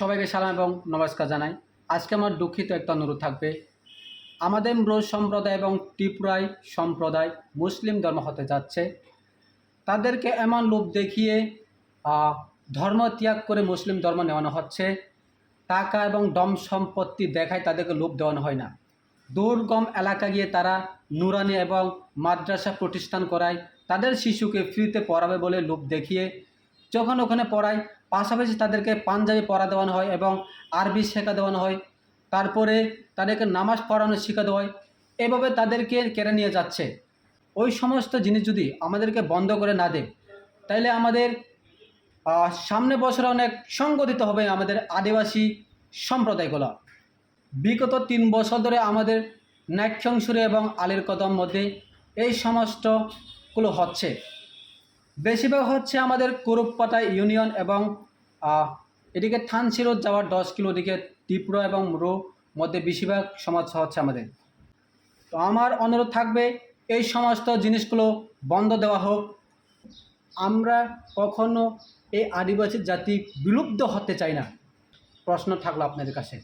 সবাইকে সালাম এবং নমস্কার জানাই। আজকে আমার দুঃখিত একটা অনুরোধ থাকবে। আমাদের ব্রজ সম্প্রদায় এবং ত্রিপুরাই সম্প্রদায় মুসলিম ধর্ম হতে যাচ্ছে। তাদেরকে এমন লোভ দেখিয়ে ধর্ম ত্যাগ করে মুসলিম ধর্ম নেওয়ানো হচ্ছে। টাকা এবং দম সম্পত্তি দেখায় তাদেরকে লোভ দেওয়ানো হয় না। দুর্গম এলাকা গিয়ে তারা নুরানি এবং মাদ্রাসা প্রতিষ্ঠান করায়, তাদের শিশুকে ফ্রিতে পড়াবে বলে লোভ দেখিয়ে যখন ওখানে পড়ায়, পাশাপাশি তাদেরকে পাঞ্জাবি পড়া দেওয়ানো হয় এবং আরবি শেখা দেওয়ানো হয়। তারপরে তাদেরকে নামাজ পড়ানো শেখা দেওয়া হয়। এভাবে তাদেরকে কেড়ে নিয়ে যাচ্ছে। ওই সমস্ত জিনিস যদি আমাদেরকে বন্ধ করে না দেয়, তাইলে আমাদের সামনে বছরে অনেক সংগঠিত হবে আমাদের আদিবাসী সম্প্রদায়গুলো। বিগত 3 বছর ধরে আমাদের নাক্ষংসুরে এবং আলীর কদম মধ্যে এই সমস্তগুলো হচ্ছে। বেশিরভাগ হচ্ছে আমাদের কুরুপাটা ইউনিয়ন এবং এদিকে থানচিরত যাওয়ার 10 কিলো, ওদিকে ত্রিপুরা এবং মুরু মধ্যে বেশিরভাগ সমস্যা হচ্ছে আমাদের। তো আমার অনুরোধ থাকবে এই সমস্ত জিনিসগুলো বন্ধ দেওয়া হোক। আমরা কখনো এই আদিবাসী জাতি বিলুপ্ত হতে চাই না। প্রশ্ন থাকলো আপনাদের কাছে।